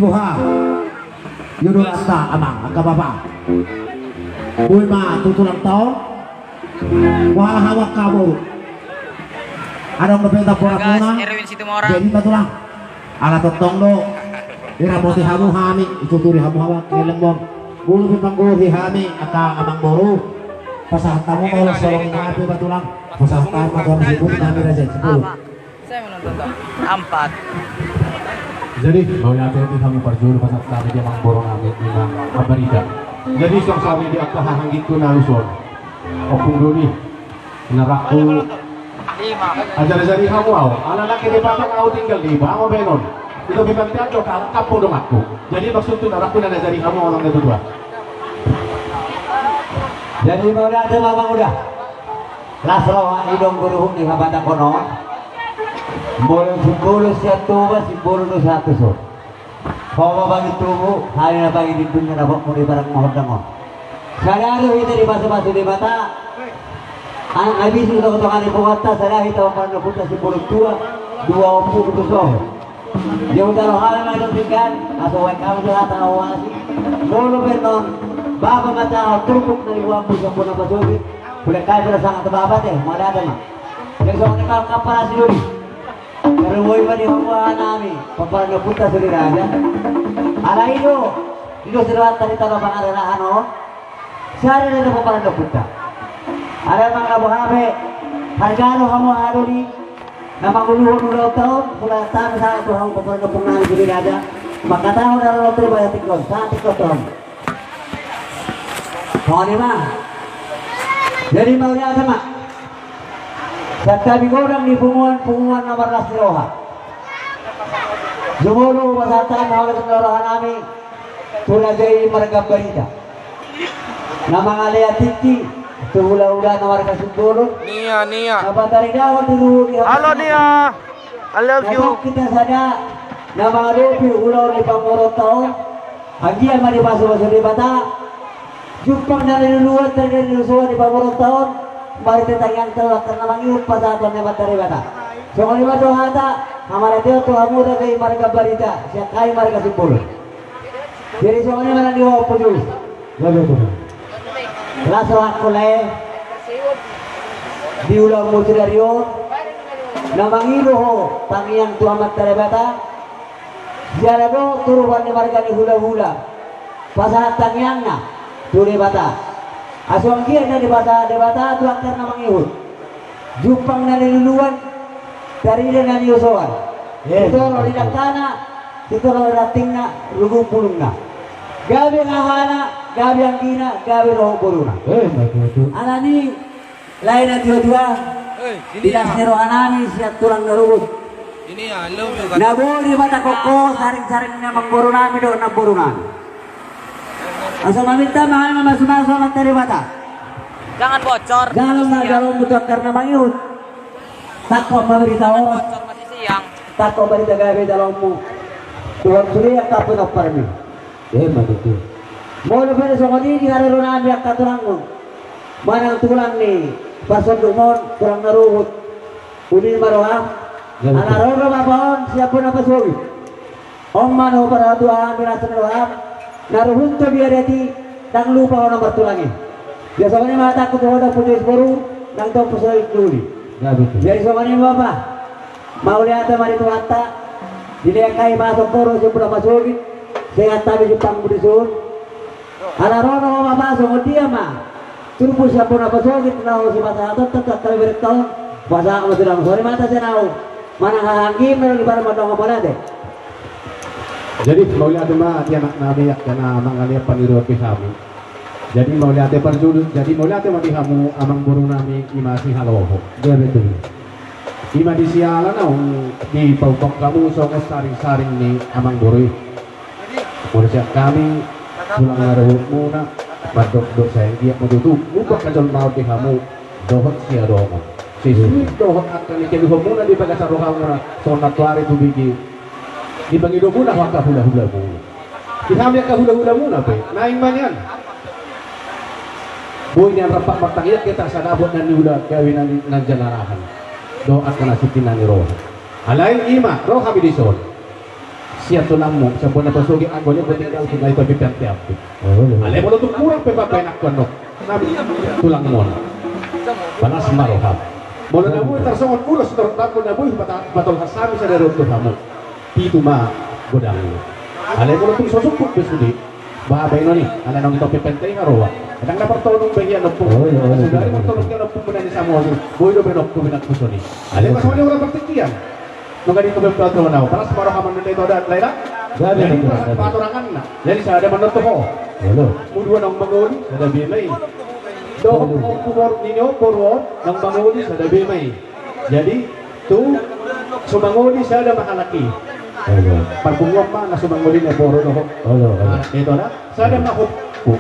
Ibuha Yudul Anta Amang Akababa Bulma tutulang taon Wah hawak kamu Adong nabenta pura-pura Jadi patulang Ala totong do Ira moti hamu hami Ituturi hamu hawak Ilembong Bulu pipangguri hami Aka amang boru Pasah tamu kalau solong ngapi patulang Pasah tamu kalau disebut Nami Raja 10 Saya menonton 4. Jadi mau nyata itu kamu perjuru pasal kami dia mang borong angin di mang Amerika. Jadi sok sawi di apa hang itu naluson. Opung doni naraku. Ajar jadi kamu au. Anak laki di batang au tinggal di bawah benon. Itu bibanti aja kalau kapu dong aku. Jadi maksud itu naraku nana jadi kamu orang itu dua. Jadi mau nyata mamang udah. Lasrawa idong guru di habata kono. Boleh siapa si boleh tu satu so. Kau bagi tubuh hari na bagi di dunia dapat muli barang mahal dangon. Saya ada itu di basa-basa di mata. Anak habis itu kau tengah di pengata saya itu akan nakuta si boleh tua 20 tu so. Dia udah hal yang ada pikan atau kamu sudah tahu asi. Boleh benon. Bapa mata turuk dari uang pun pun apa sobi. Boleh kaya berasal atau bapa deh. Mana ada mah. Yang soalnya kalau kapal asli dulu. Pero woy ba di hawa nami papaano puta sa diraja ala ino sila tadi taga pangaranahan o siya rin na papaano puta ala mga kabuhabe hargano hamo haruri na maguluhon ulaw taon kula tayo sa ito hang papaano punang sa diraja makataho na rin ito ba tikon sa tikon taon kung ma jadi mau niya sama Satabi ko lang ni punguan na marlas ni Roha. Jumuro masatan hawag ng Roha namin tulad ay maragab barita. Na mga leatiti, tuhula-hula na maragab sunduro. Nia. Nabatari na ako tinuhuli. Halo Nia. I love you. Natok kita sana na mga lupi ulaw ni Pangurot taon. Hagian manibaso-baso ni Bata. Jupang na niluluwat na nilusuan ni Pangurot taon. Mari tayang tahu karena mangiut pada tuan yang dari bata. So kalau lima doa ada, hamalah dia tu hamuda kay marga barita, siya kay marga simpul. Jadi so kalau mana dia pujul, lalu tu. Laso aku leh, diulang muncul dari o, namangiru ho, tangiang tu amat dari bata. Siapa do turuan ni marga ni hula-hula, pasal tangiangnya turi bata. Aswang kia na di bata tuan karena mangihut. Jupang na niluluan dari dia na niyusoan. Ito ro di daktana, ito ro rating na lugong pulong na. Gabi ang ahana, gabi ang gina, gabi ro buruna. Ana ni lain na dua-dua. Dinas ni ro anani siya tulang narugod. Ini ya, love you. Nabori bata koko saring-saring na mangburunami do na burunan. Asal meminta mahal masuk-masuk dari bata. Jangan bocor. Jangan dalam butuh karena mangihut. Takwa memberitahu. Bocor masih siang. Takwa berita gawe dalammu. Tuhan suria kapun oparmi. Betul. Mau lebih sokoni di hari rona biak katurangmu. Mana tulang nih. Pasal dumon kurang naruhut. Udin maroah. Anak rono mapon siapun apa suwi. Om mano para tuan binasa naruham. Naruhun to biar dati nang lupa ko ng bartulangin. Biasa ko ni mata ko tuwa da pulis baru nang to pusoy duli. Jadi so kanina ba? Mauli ata mari tuwata. Dili kay masok poro sa pura masugit. Saya tabi di pangbudisun. Ala rono ko mapasok mo dia ma. Turpo siya pura masugit na si mata atot tak kali bertahun. Basa ko sila sorry mata siya na. Manang hahangin meron di para madong ko deh. Jadi mau lihat mah dia nak nabi karena mengalir paniru kami. Jadi mau lihat perjuru, jadi mau lihat mah kamu amang burung nami imasi haloho. Dia betul. Ima di sialan di pokok kamu sok saring-saring nih amang burui. Mursiak kami pulang ngaruh muna badok dok sayang dia menutup lupa kajol mau di kamu dohot sia dohot. Sisi dohot akan ikut muna di pagasar kamu na sonat tuari tu biji. Di bagi do muna waka hula-hula muna. Kami ka hula-hula muna pe. Naing manyan. Boy niyan rapak matangiyat kita sa nabot na hula gawin ng janarahan. Doa ka na sitin na ni Roha. Alain ima, Roha bidison. siya tulang mo sa buwan na pasugi ang golnya tinggal kung ay tabi pente api. Ale mo to kurang pepapenak ko no. Nabi tulang mo. Panas marohab. Mula na mo tarsongon ulos dorta ko na buhi batol hasami sa derot ko hamo. Tito ma godang. Ale mo to sosok besudi. Bahabay no ni, ala nang topi pente ngarowa. Kadang na pertolong bayi ano po. Sudari mo tolong ka po na ni samo. Boy do benok ko binak puso ni. Ale mas mo ni ora pertikian. Nung ganito ba yung plato na para sa marohaman nito ito dahil Laila? Jadi paturangan na. Jadi sa ada menutup ko. Mudua ng mangoli sa dabi may. Doon ang kumor ninyo porwon ng mangoli sa dabi may. Jadi tu sumangoli sa ada mahalaki. Pagpunguap pa na sumangoli na poro no. Ito na. Sa ada makupo.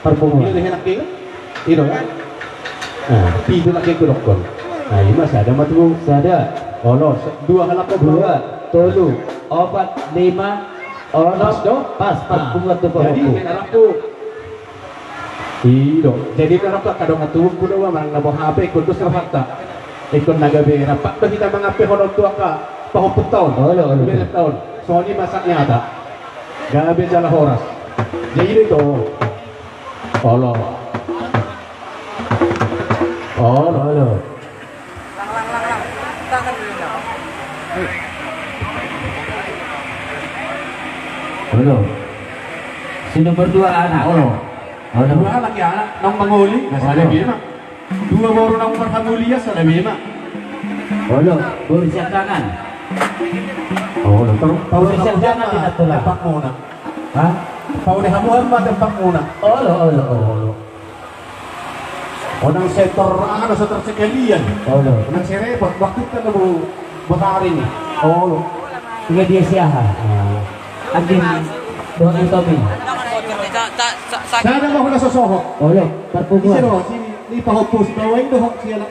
Pagpunguap. Ito na hinakil. Ito na. Ito na kikulok ko. Nah, ini masih ada matu, ada. Olos, dua halap ko dua, tolu, opat, lima, olos do, pas bunga tu jadi harap ko. Iyo, jadi harap ka kadong atuwag ko daw mang nabo HP kun dos fakta. Ikon nagabi rapat ba kita mga pehonod tua ka pahupot taon. Bilang taon. So ni masak nyata. Gabi jala horas. Jadi itu. Olo. Halo. Sino berdua anak? Dua anak ya anak nang mangoli, nasa bima. Dua moro nang perhamulia sa bima. Halo, bersiap tangan. Bersiap tangan tidak tulang. Tempat muna. Hah? Pau ni hamuan ma tempat muna. Halo. Onang sektor ano sa sekalian. Nang serepot waktu ka na mo batari ni. Tiga dia siaha. Agin doang itu mi. Jangan bocor. Sana mo na sa sohok. Perpuluhan. Sino si ni pahupos baway dohok siya